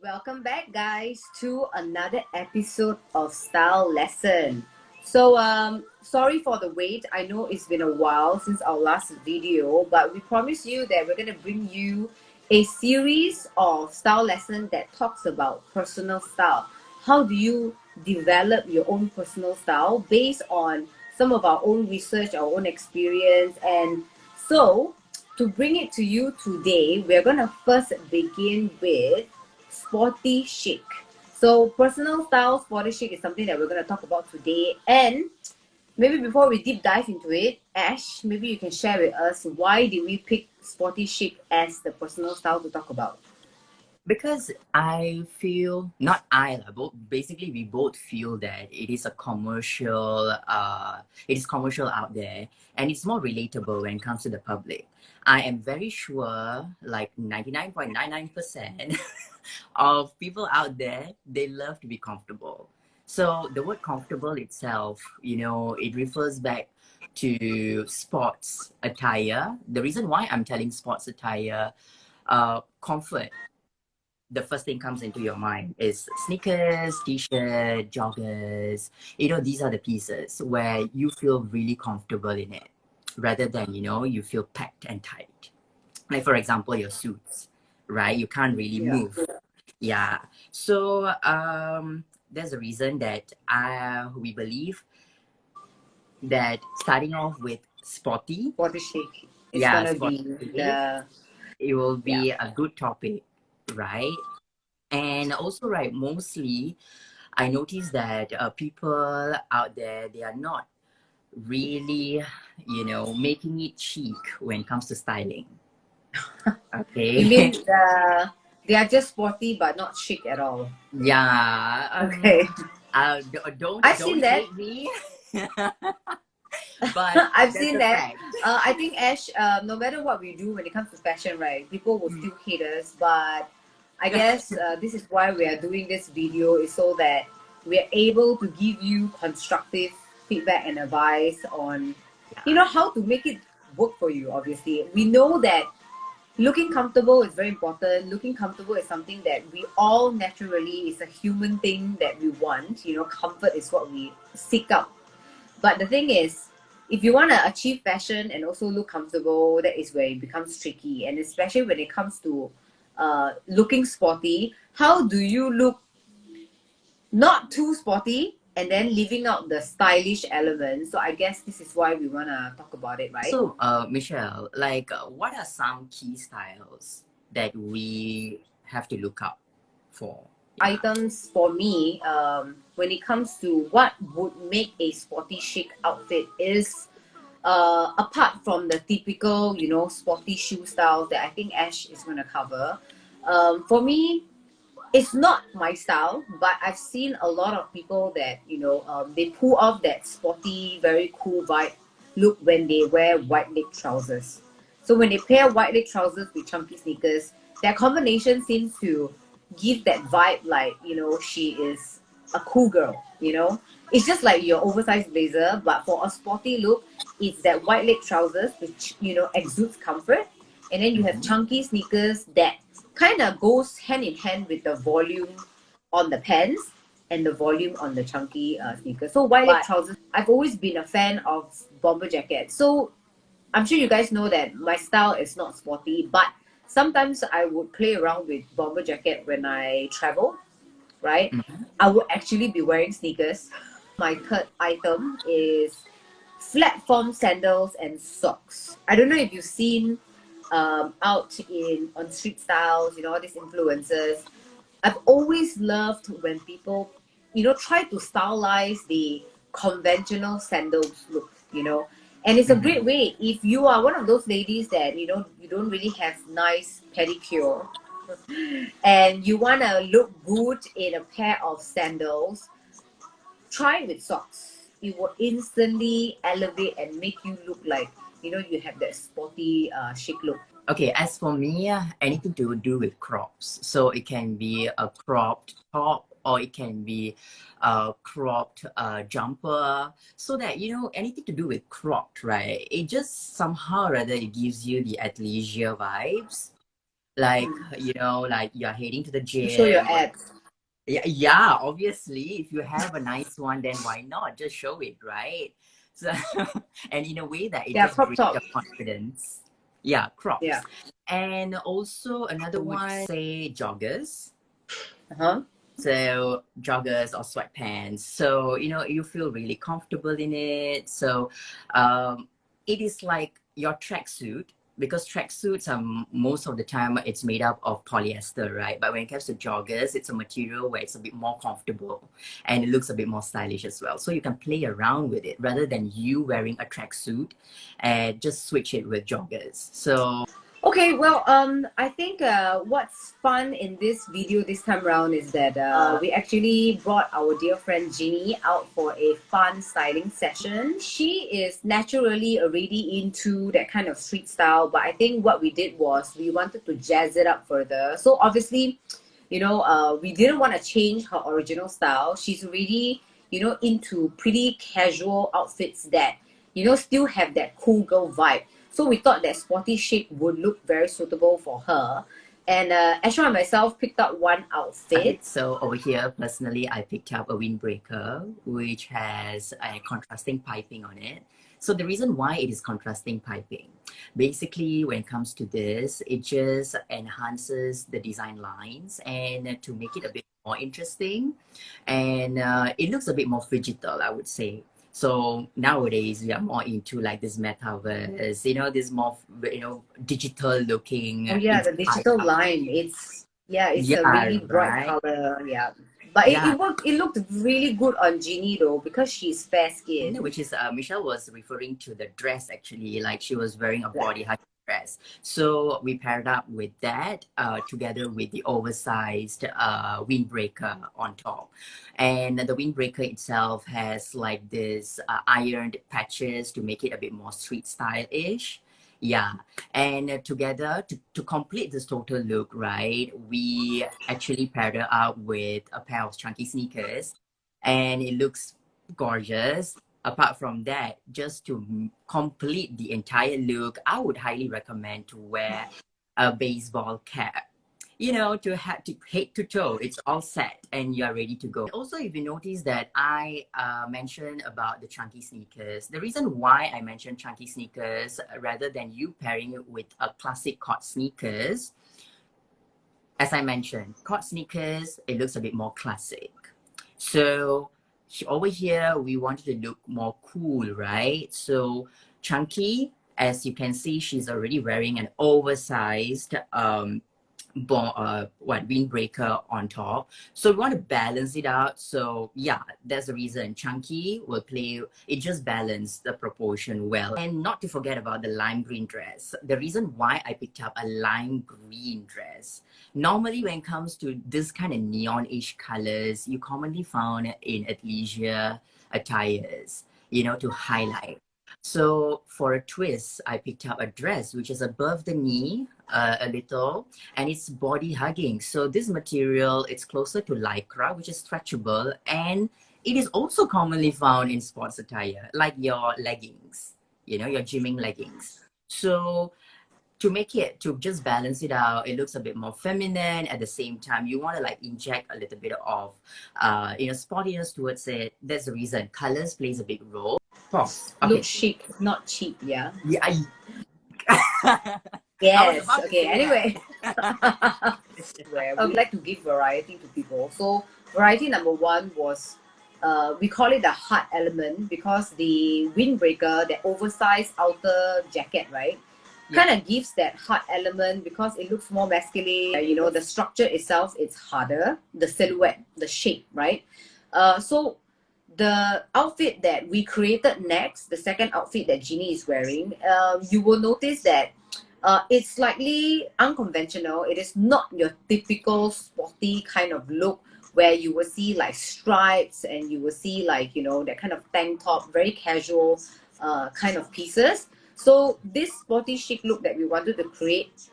Welcome back, guys, to another episode of Style Lesson. So, sorry for the wait. I know it's been a while since our last video, but we promise you that we're going to bring you a series of style lessons that talks about personal style. How do you develop your own personal style based on some of our own research, our own experience, and so to bring it to you today, we're going to first begin with Sporty Chic. So personal style, Sporty Chic is something that we're going to talk about today. And maybe before we deep dive into it, Ash, maybe you can share with us why did we pick Sporty Chic as the personal style to talk about? Because I feel, not I, but basically we both feel that it is commercial out there, and it's more relatable when it comes to the public. I am very sure, like 99.99% of people out there, they love to be comfortable. So the word comfortable itself, it refers back to sports attire. The reason why I'm telling sports attire, comfort, the first thing comes into your mind is sneakers, t-shirt, joggers. These are the pieces where you feel really comfortable in it rather than, you feel packed and tight. Like, for example, your suits, right? You can't really move. Yeah. So there's a reason that we believe that starting off with sporty Chic is yeah, gonna sporty, be the it will be a good topic, right? And also, right, mostly I noticed that people out there, they are not really, making it chic when it comes to styling. Okay. You mean they are just sporty but not chic at all. Yeah. Okay. Don't I've seen that. hate me. But I've that's seen a that. fact. I think Ash, no matter what we do when it comes to fashion, right, people will still hate us. But I guess this is why we are doing this video, is so that we are able to give you constructive feedback and advice on, how to make it work for you. Obviously, we know that looking comfortable is very important. Looking comfortable is something that we all naturally, is a human thing that we want. Comfort is what we seek out. But the thing is, if you want to achieve fashion and also look comfortable, that is where it becomes tricky. And especially when it comes to looking sporty, how do you look not too sporty and then leaving out the stylish elements? So I guess this is why we want to talk about it, right? So, Michelle, like, what are some key styles that we have to look out for? Items for me, when it comes to what would make a sporty chic outfit is apart from the typical, sporty shoe styles that I think Ash is going to cover. For me, it's not my style, but I've seen a lot of people that, they pull off that sporty, very cool vibe look when they wear white leg trousers. So when they pair white leg trousers with chunky sneakers, that combination seems to give that vibe like, she is a cool girl, It's just like your oversized blazer, but for a sporty look, it's that white leg trousers, which, exudes comfort. And then you have chunky sneakers that kind of goes hand in hand with the volume on the pants and the volume on the chunky sneakers. So white leg trousers, I've always been a fan of bomber jackets. So I'm sure you guys know that my style is not sporty, but sometimes I would play around with bomber jacket when I travel, right? I would actually be wearing sneakers. My third item is flat form sandals and socks. I don't know if you've seen out on street styles, all these influencers. I've always loved when people, try to stylize the conventional sandals look, And it's a great way if you are one of those ladies that, you don't really have nice pedicure and you want to look good in a pair of sandals, try it with socks. It will instantly elevate and make you look like, you have that sporty, chic look. Okay, as for me, anything to do with crops. So it can be a cropped top or it can be a cropped jumper. So that, anything to do with cropped, right? It just somehow or other, it gives you the athleisure vibes. Like, you know, like you're heading to the To show your gym. abs. Yeah, obviously, if you have a nice one, then why not just show it, right? So, and in a way that it Yeah, just crop brings top. your confidence. Yeah, crops. Yeah. And also another Which, one, say joggers. uh-huh. So joggers or sweatpants. So, you know, you feel really comfortable in it. So it is like your tracksuit, because tracksuits are most of the time it's made up of polyester, right? But when it comes to joggers, it's a material where it's a bit more comfortable and it looks a bit more stylish as well. So you can play around with it rather than you wearing a tracksuit and just switch it with joggers. So Okay, well, I think what's fun in this video this time around is that we actually brought our dear friend Jinny out for a fun styling session. She is naturally already into that kind of street style, but I think what we did was we wanted to jazz it up further. So obviously, you know, we didn't want to change her original style. She's already, you know, into pretty casual outfits that, you know, still have that cool girl vibe. So we thought that Sporty Chic would look very suitable for her. And Ashra and myself picked up one outfit. So over here, personally, I picked up a windbreaker, which has a contrasting piping on it. So the reason why it is contrasting piping, basically when it comes to this, it just enhances the design lines and to make it a bit more interesting. And it looks a bit more digital, I would say. So nowadays we are more into like this metaverse, you know, this more, you know, digital looking. Oh yeah, the digital line. It's a Yeah, really bright right. color. Yeah. But Yeah, it looked really good on Jinny though, because she's fair skinned. which is Michelle was referring to the dress actually, like she was wearing a Yeah. body hug dress. So we paired up with that together with the oversized windbreaker on top. And the windbreaker itself has like this ironed patches to make it a bit more street style-ish. Yeah, and together to complete this total look, right, we actually paired it up with a pair of chunky sneakers, and it looks gorgeous. Apart from that, just to complete the entire look, I would highly recommend to wear a baseball cap. You know, to have to head to toe, it's all set and you are ready to go. Also, if you notice that I mentioned about the chunky sneakers, the reason why I mentioned chunky sneakers rather than you pairing it with a classic court sneakers, as I mentioned, court sneakers, it looks a bit more classic. So over here, we wanted to look more cool, right? So chunky, as you can see, she's already wearing an oversized windbreaker on top. So we want to balance it out. So yeah, that's the reason chunky will play, it just balance the proportion well. And not to forget about the lime green dress. The reason why I picked up a lime green dress, normally when it comes to this kind of neon-ish colors, you commonly found in athleisure attires, you know, to highlight. So for a twist, I picked up a dress which is above the knee a little, and it's body hugging. So this material, it's closer to lycra, which is stretchable, and it is also commonly found in sports attire, like your leggings, you know, your gymming leggings. So to just balance it out, it looks a bit more feminine. At the same time, you want to like inject a little bit of you know, sportiness towards it. That's the reason colors plays a big role. Pause. Look Okay. chic, not cheap, yeah. Yeah, I was Yes. about to Okay. say Anyway, that. where we like to give variety to people. So variety number one was we call it the heart element, because the windbreaker, the oversized outer jacket, right, Yeah. kind of gives that heart element because it looks more masculine. You know, the structure itself, it's harder, the silhouette, the shape, right? So the outfit that we created next, the second outfit that Jinny is wearing, you will notice that it's slightly unconventional. It is not your typical sporty kind of look where you will see like stripes and you will see like, you know, that kind of tank top, very casual kind of pieces. So this sporty chic look that we wanted to create,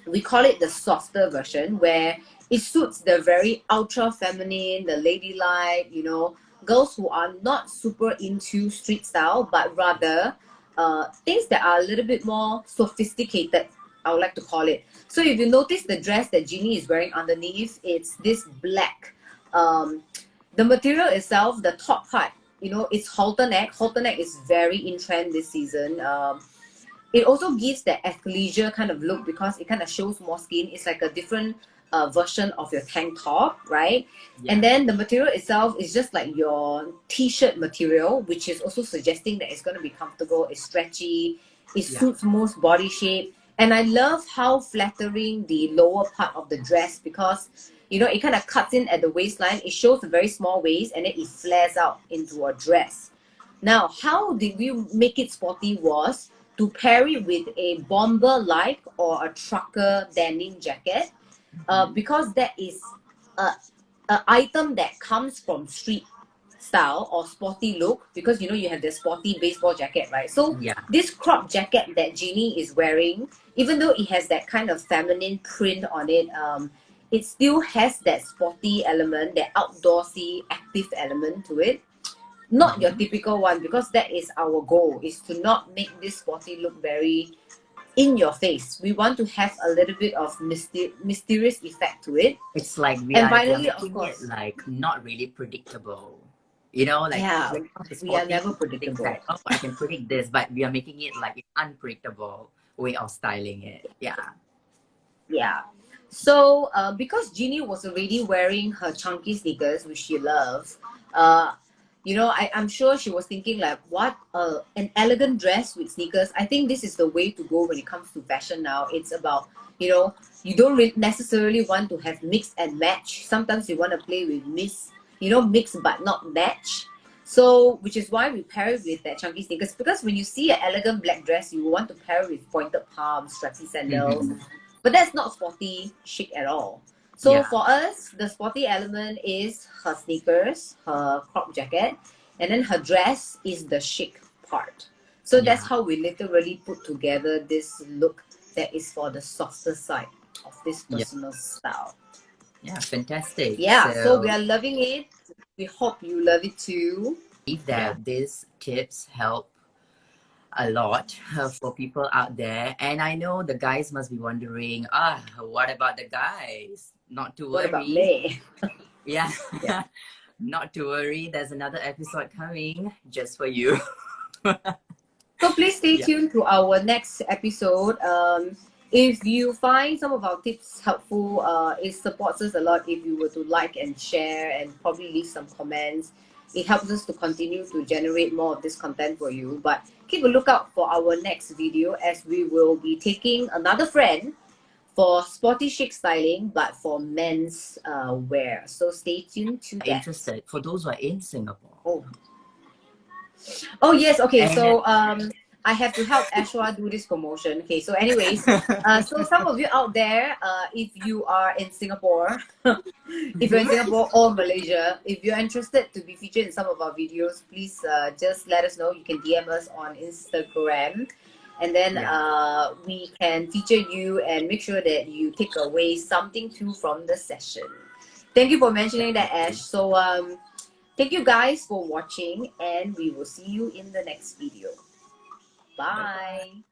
we call it the softer version, where it suits the very ultra feminine, the ladylike, you know, girls who are not super into street style, but rather things that are a little bit more sophisticated. I would like to call it. So if you notice the dress that Jinny is wearing underneath, it's this black. The material itself, the top part, you know, it's halter neck. Halter neck is very in trend this season. It also gives that athleisure kind of look because it kind of shows more skin. It's like a different version of your tank top, right? Yeah. And then the material itself is just like your t-shirt material, which is also suggesting that it's going to be comfortable, it's stretchy, it suits most body shape. And I love how flattering the lower part of the dress, because you know, it kind of cuts in at the waistline. It shows a very small waist and then it flares out into a dress. Now, how did we make it sporty was to pair it with a bomber-like or a trucker denim jacket, because that is an item that comes from street style or sporty look, because you know you have the sporty baseball jacket, right? So this crop jacket that Jinny is wearing, even though it has that kind of feminine print on it, it still has that sporty element, that outdoorsy active element to it. Not your typical one, because that is our goal, is to not make this sporty look very in your face. We want to have a little bit of mysterious effect to it. It's like we And are finally, making of course, it like not really predictable. You know, like yeah, when it comes to we are sporting, never things predictable. like, oh, I can predict this, but we are making it like an unpredictable way of styling it. Yeah. Yeah. So because Jinny was already wearing her chunky sneakers, which she loves, you know, I'm sure she was thinking like, what an elegant dress with sneakers. I think this is the way to go when it comes to fashion now. It's about, you know, you don't necessarily want to have mix and match. Sometimes you want to play with mix but not match. So, which is why we pair it with that chunky sneakers, because when you see an elegant black dress, you want to pair it with pointed palms, strappy sandals. But that's not sporty chic at all. So for us, the sporty element is her sneakers, her crop jacket, and then her dress is the chic part. So that's how we literally put together this look that is for the softer side of this personal style. Yeah, fantastic. Yeah, so we are loving it. We hope you love it too. Believe that these tips help a lot for people out there. And I know the guys must be wondering, what about the guys? Not to worry. What about me? Yeah. Not to worry. There's another episode coming just for you. So please stay tuned to our next episode. If you find some of our tips helpful, it supports us a lot if you were to like and share and probably leave some comments. It helps us to continue to generate more of this content for you. But keep a lookout for our next video, as we will be taking another friend for sporty chic styling, but for men's wear. So stay tuned to that. Interested for those who are in Singapore. Oh yes, okay. So I have to help Ashwa do this promotion. Okay, so anyways, so some of you out there, if you are in Singapore, if you're in Singapore or Malaysia, if you're interested to be featured in some of our videos, please just let us know. You can DM us on Instagram, and then we can feature you and make sure that you take away something too from the session. Thank you for mentioning that, Ash. So thank you guys for watching, and we will see you in the next video. Bye.